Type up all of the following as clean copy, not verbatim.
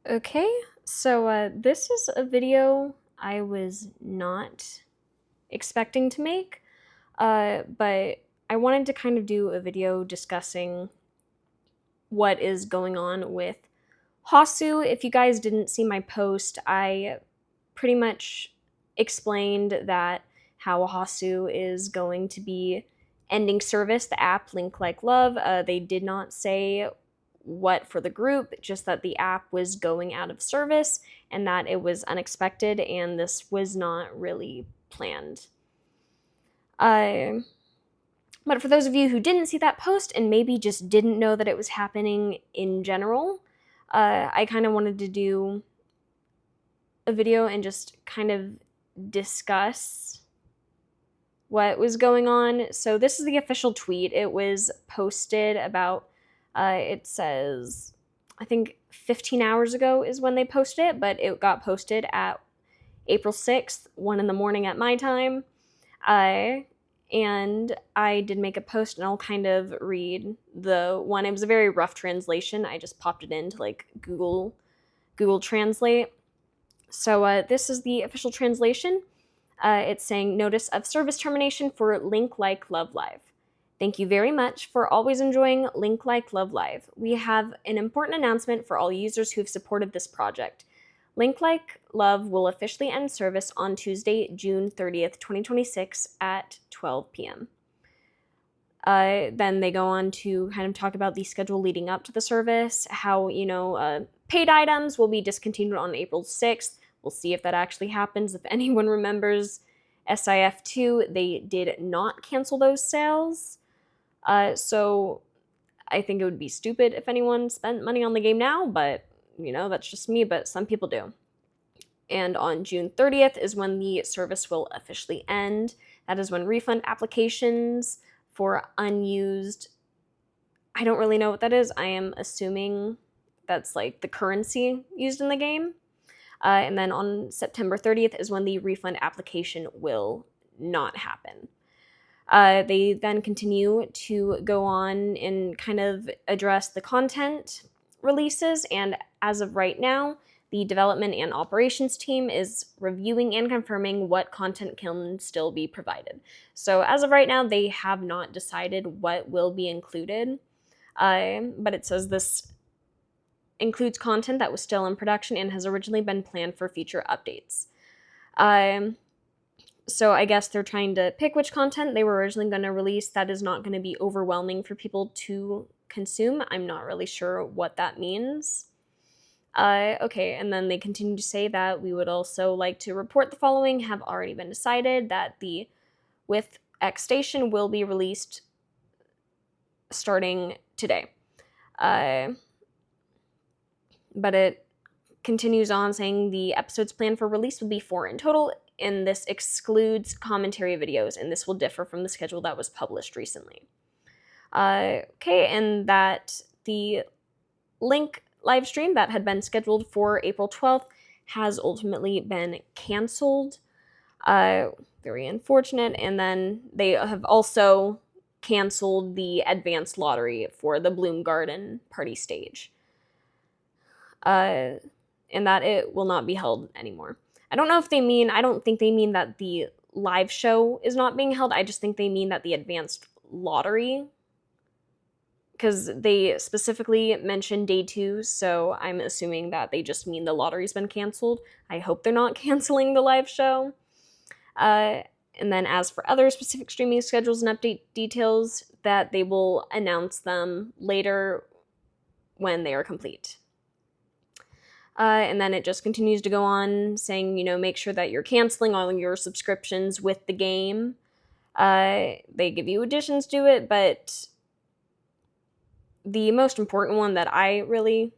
Okay, so this is a video I was not expecting to make, but I wanted to kind of do a video discussing what is going on with Hasu. If you guys didn't see my post, I pretty much explained that how Hasu is going to be ending service, the app Link Like Love. They did not say what for the group, just that the app was going out of service and that it was unexpected and this was not really planned. But for those of you who didn't see that post and maybe just didn't know that it was happening in general, I kind of wanted to do a video and just kind of discuss what was going on. So this is the official tweet. It was posted about, it says, I think 15 hours ago is when they posted it, but it got posted at April 6th, 1 in the morning at my time. And I did make a post, and I'll kind of read the one. It was a very rough translation. I just popped it into like Google Translate. So this is the official translation. It's saying, notice of service termination for Link Like Love Live. Thank you very much for always enjoying Link Like Love Live. We have an important announcement for all users who have supported this project. Link Like Love will officially end service on Tuesday, June 30th, 2026 at 12 p.m. Then they go on to kind of talk about the schedule leading up to the service, how, paid items will be discontinued on April 6th. We'll see if that actually happens. If anyone remembers SIF2, they did not cancel those sales. So I think it would be stupid if anyone spent money on the game now, but, that's just me, but some people do. And on June 30th is when the service will officially end. That is when refund applications for unused, I don't really know what that is. I am assuming that's like the currency used in the game. And then on September 30th is when the refund application will not happen. They then continue to go on and kind of address the content releases, and as of right now, the development and operations team is reviewing and confirming what content can still be provided. So as of right now, they have not decided what will be included, but it says this includes content that was still in production and has originally been planned for future updates. So I guess they're trying to pick which content they were originally going to release that is not going to be overwhelming for people to consume. I'm not really sure what that means. Okay, and then they continue to say that we would also like to report the following have already been decided, that the With X Station will be released starting today. But it continues on saying the episodes planned for release will be 4 in total, and this excludes commentary videos, and this will differ from the schedule that was published recently. Okay, and that the Link live stream that had been scheduled for April 12th has ultimately been canceled. Very unfortunate. And then they have also canceled the advanced lottery for the Bloom Garden party stage. And that it will not be held anymore. I don't think they mean that the live show is not being held. I just think they mean that the advanced lottery, because they specifically mentioned day 2, so I'm assuming that they just mean the lottery's been canceled. I hope they're not canceling the live show. And then as for other specific streaming schedules and update details, that they will announce them later when they are complete. And then it just continues to go on saying, make sure that you're canceling all your subscriptions with the game. They give you additions to it, but the most important one that I really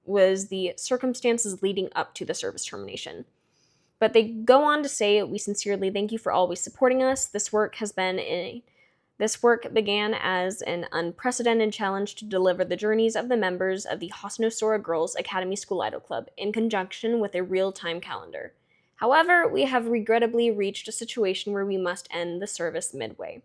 was the circumstances leading up to the service termination. But they go on to say, we sincerely thank you for always supporting us. This work began as an unprecedented challenge to deliver the journeys of the members of the Hosonosora Girls Academy School Idol Club in conjunction with a real-time calendar. However, we have regrettably reached a situation where we must end the service midway.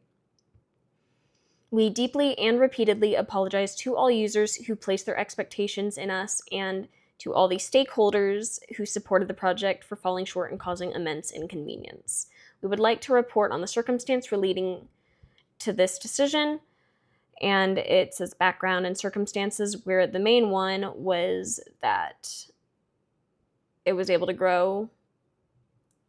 We deeply and repeatedly apologize to all users who place their expectations in us and to all the stakeholders who supported the project for falling short and causing immense inconvenience. We would like to report on the circumstance relating to this decision, and it says background and circumstances, where the main one was that it was able to grow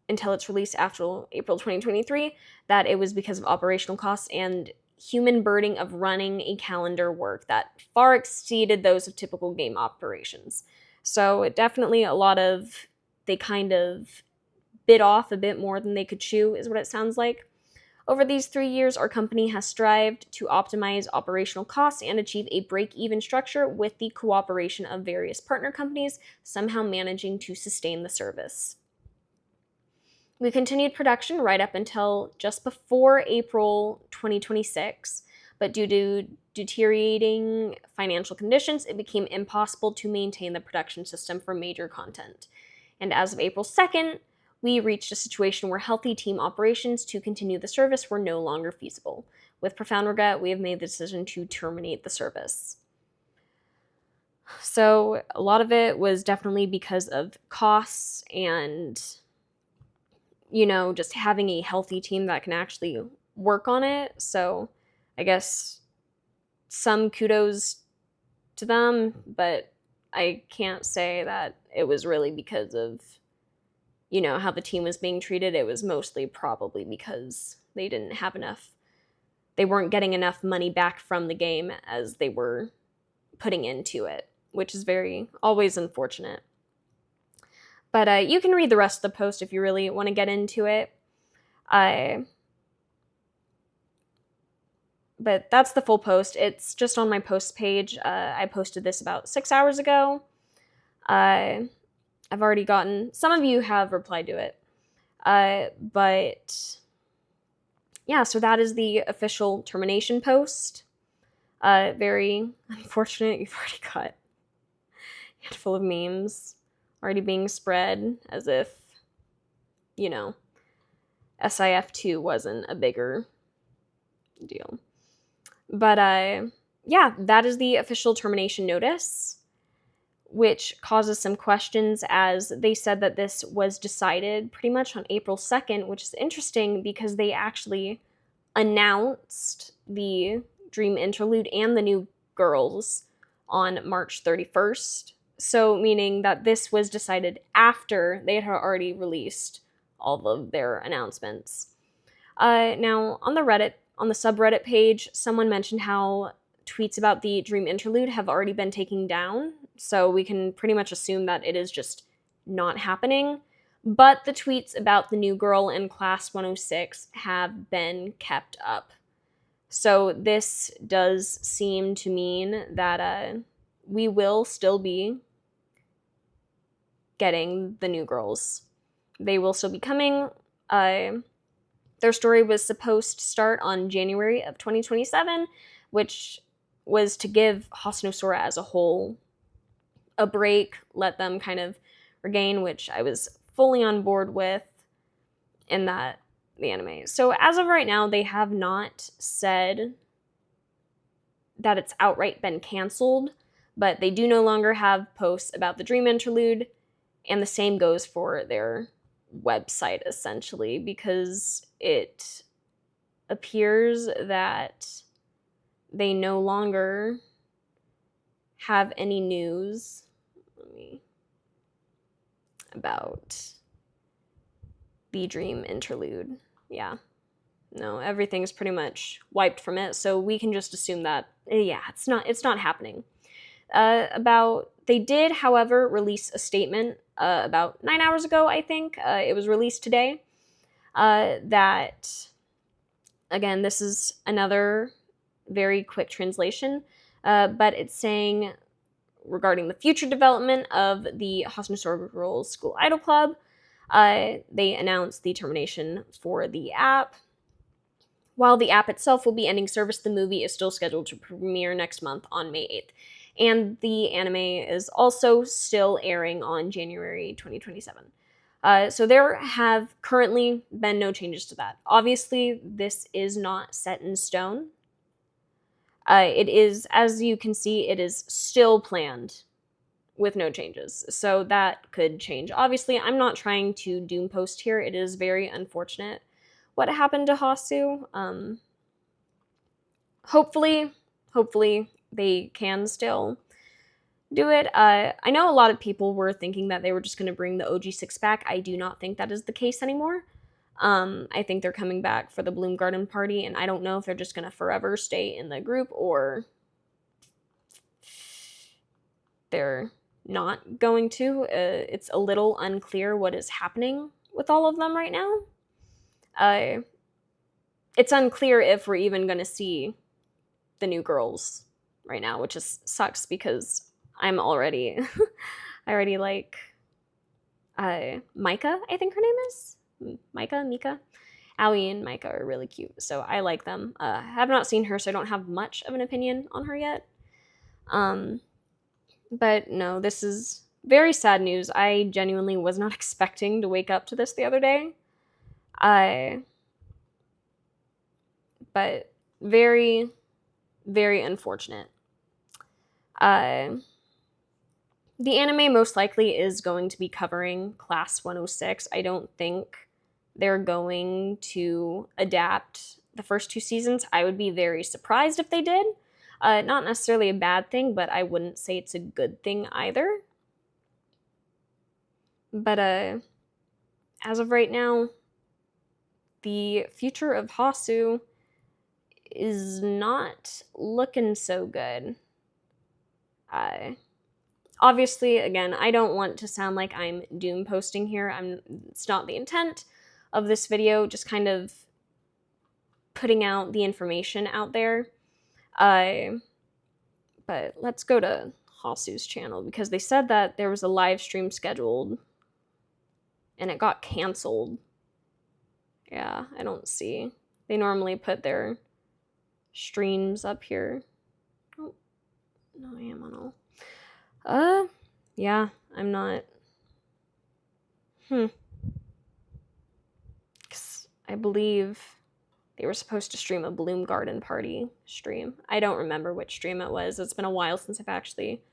until its release after April 2023, that it was because of operational costs and human burden of running a calendar work that far exceeded those of typical game operations. So definitely they kind of bit off a bit more than they could chew, is what it sounds like. Over these 3 years, our company has strived to optimize operational costs and achieve a break-even structure with the cooperation of various partner companies, somehow managing to sustain the service. We continued production right up until just before April 2026, but due to deteriorating financial conditions, it became impossible to maintain the production system for major content. And as of April 2nd, we reached a situation where healthy team operations to continue the service were no longer feasible. With profound regret, we have made the decision to terminate the service. So a lot of it was definitely because of costs and, just having a healthy team that can actually work on it. So I guess some kudos to them, but I can't say that it was really because of, how the team was being treated. It was mostly probably because they weren't getting enough money back from the game as they were putting into it, which is always unfortunate. But you can read the rest of the post if you really want to get into it. But that's the full post. It's just on my posts page. I posted this about 6 hours ago. I've already gotten, some of you have replied to it. But yeah, so that is the official termination post. Very unfortunate. You've already got a handful of memes already being spread as if, SIF2 wasn't a bigger deal. But yeah, that is the official termination notice, which causes some questions, as they said that this was decided pretty much on April 2nd, which is interesting because they actually announced the Dream Interlude and the new girls on March 31st. So meaning that this was decided after they had already released all of their announcements. Now, on the subreddit page, someone mentioned how tweets about the Dream Interlude have already been taken down, so we can pretty much assume that it is just not happening. But the tweets about the new girl in Class 106 have been kept up. So this does seem to mean that we will still be getting the new girls. They will still be coming. Their story was supposed to start on January of 2027, which was to give Hasu as a whole a break, let them kind of regain, which I was fully on board with in the anime. So as of right now, they have not said that it's outright been canceled, but they do no longer have posts about the Dream Interlude, and the same goes for their website, essentially, because it appears that they no longer have any news about the Dream Interlude. Yeah. No, everything's pretty much wiped from it, so we can just assume that, it's not happening. They did, however, release a statement about 9 hours ago, I think. It was released today. That, again, this is another very quick translation, but it's saying regarding the future development of the Hasu Girls School Idol Club, they announced the termination for the app. While the app itself will be ending service, the movie is still scheduled to premiere next month on May 8th. And the anime is also still airing on January 2027. So there have currently been no changes to that. Obviously, this is not set in stone. It is, as you can see, it is still planned with no changes. So that could change. Obviously, I'm not trying to doom post here. It is very unfortunate what happened to Hasu. Hopefully they can still do it. I know a lot of people were thinking that they were just going to bring the OG6 back. I do not think that is the case anymore. I think they're coming back for the Bloom Garden party, and I don't know if they're just going to forever stay in the group or they're not going to. It's a little unclear what is happening with all of them right now. It's unclear if we're even going to see the new girls right now, which is sucks because I'm already I already like Micah, I think her name is Mika. Aoi and Micah are really cute, so I like them. I have not seen her, so I don't have much of an opinion on her yet. But no, this is very sad news. I genuinely was not expecting to wake up to this the other day. But very, very unfortunate. The anime most likely is going to be covering Class 106. I don't think they're going to adapt the first 2 seasons. I would be very surprised if they did. Not necessarily a bad thing, but I wouldn't say it's a good thing either. But as of right now, the future of Hasu is not looking so good. Obviously, again, I don't want to sound like I'm doom posting here. It's not the intent of this video, just kind of putting out the information out there. But let's go to Hasu's channel because they said that there was a live stream scheduled and it got canceled. Yeah, I don't see. They normally put their streams up here. Oh, no, I am on all. Yeah, I'm not. 'Cause I believe they were supposed to stream a Bloom Garden party stream. I don't remember which stream it was. It's been a while since I've actually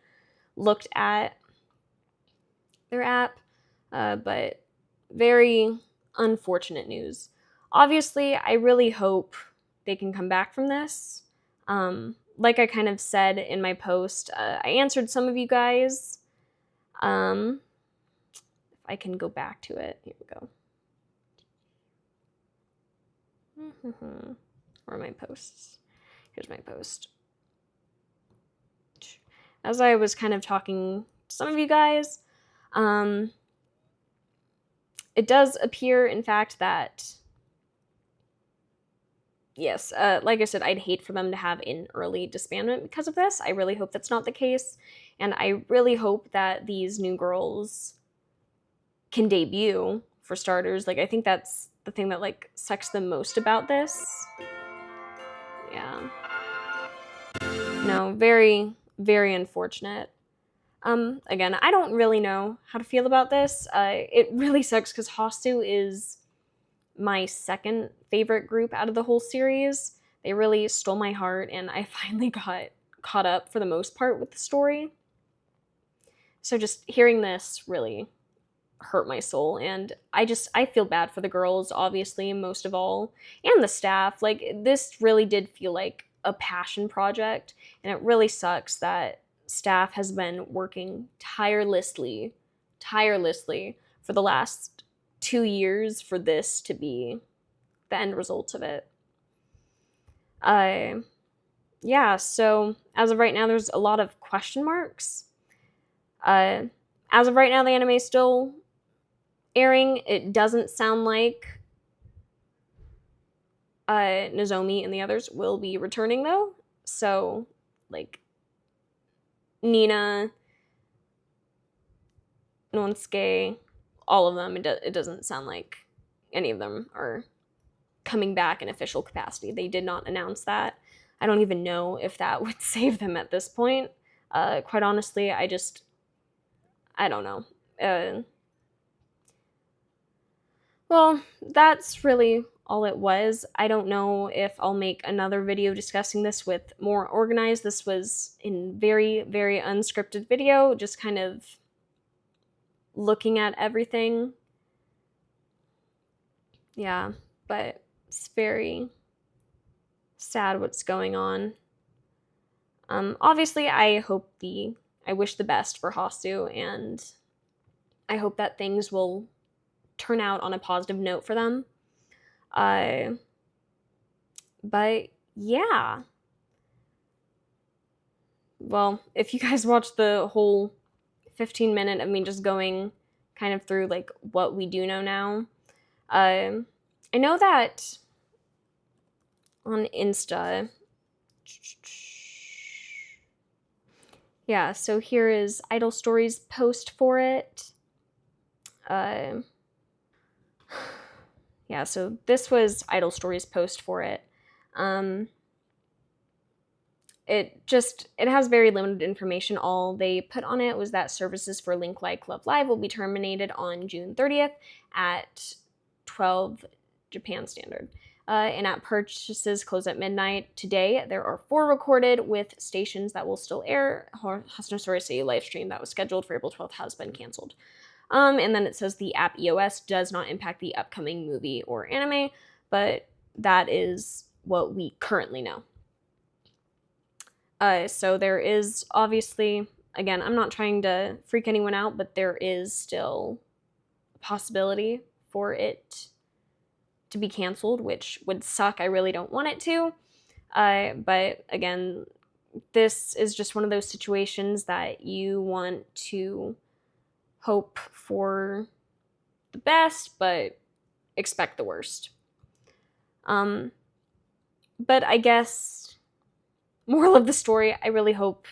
looked at their app, but very unfortunate news. Obviously, I really hope they can come back from this. Like I kind of said in my post, I answered some of you guys. If I can go back to it, here we go. Where are my posts? Here's my post. As I was kind of talking to some of you guys, it does appear, in fact, that yes, like I said, I'd hate for them to have an early disbandment because of this. I really hope that's not the case, and I really hope that these new girls can debut, for starters. Like, I think that's the thing that, like, sucks the most about this. Yeah. No, very, very unfortunate. Again, I don't really know how to feel about this. It really sucks because Hasu is my second favorite group out of the whole series. They really stole my heart, and I finally got caught up for the most part with the story. So just hearing this really hurt my soul, and I feel bad for the girls, obviously, most of all, and the staff. Like, this really did feel like a passion project, and it really sucks that staff has been working tirelessly for the last 2 years for this to be the end result of it. Yeah, so as of right now, there's a lot of question marks. As of right now, the anime is still airing. It doesn't sound like Nozomi and the others will be returning, though. So, like, Nina, Nonsuke, all of them, it doesn't sound like any of them are coming back in official capacity. They did not announce that. I don't even know if that would save them at this point. Quite honestly, I don't know. Well, that's really all it was. I don't know if I'll make another video discussing this with more organized. This was in very, very unscripted video, just kind of looking at everything. Yeah, but it's very sad what's going on. Obviously, I wish the best for Hasu, and I hope that things will turn out on a positive note for them. But yeah. Well, if you guys watched the whole 15-minute of me just going kind of through like what we do know now, I know that on Insta, yeah, so here is Idol Stories post for it. Yeah, so this was Idol Stories post for it. It has very limited information. All they put on it was that services for Link Like Love Live will be terminated on June 30th at 12 Japan Standard. In-app purchases close at midnight today. There are 4 recorded, with stations that will still air. Hasu Story City live stream that was scheduled for April 12th has been canceled. And then it says the app EOS does not impact the upcoming movie or anime, but that is what we currently know. So there is obviously, again, I'm not trying to freak anyone out, but there is still a possibility for it to be canceled, which would suck. I really don't want it to. But again, this is just one of those situations that you want to hope for the best, but expect the worst. But I guess, moral of the story, I really hope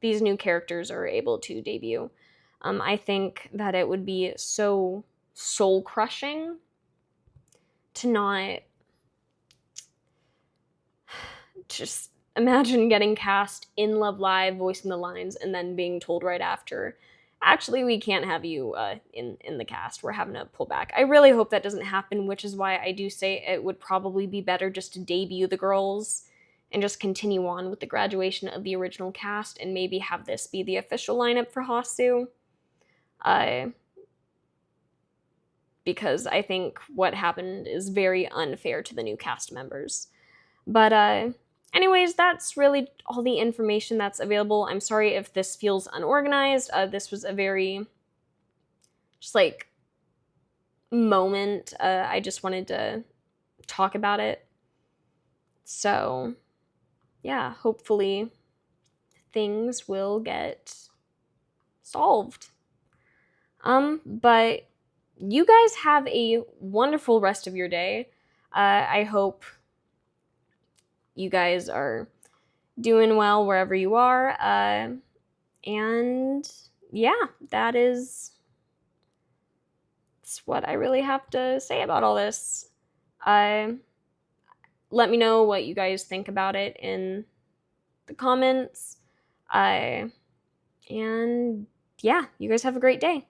these new characters are able to debut. I think that it would be so soul-crushing to not just imagine getting cast in Love Live, voicing the lines, and then being told right after, actually, we can't have you in the cast. We're having to pull back. I really hope that doesn't happen, which is why I do say it would probably be better just to debut the girls and just continue on with the graduation of the original cast and maybe have this be the official lineup for Hasu. Because I think what happened is very unfair to the new cast members. But anyways, that's really all the information that's available. I'm sorry if this feels unorganized. This was a very just like moment. I just wanted to talk about it. So yeah, hopefully things will get solved. But you guys have a wonderful rest of your day. I hope you guys are doing well wherever you are. And yeah, that's what I really have to say about all this. Let me know what you guys think about it in the comments. And yeah, you guys have a great day.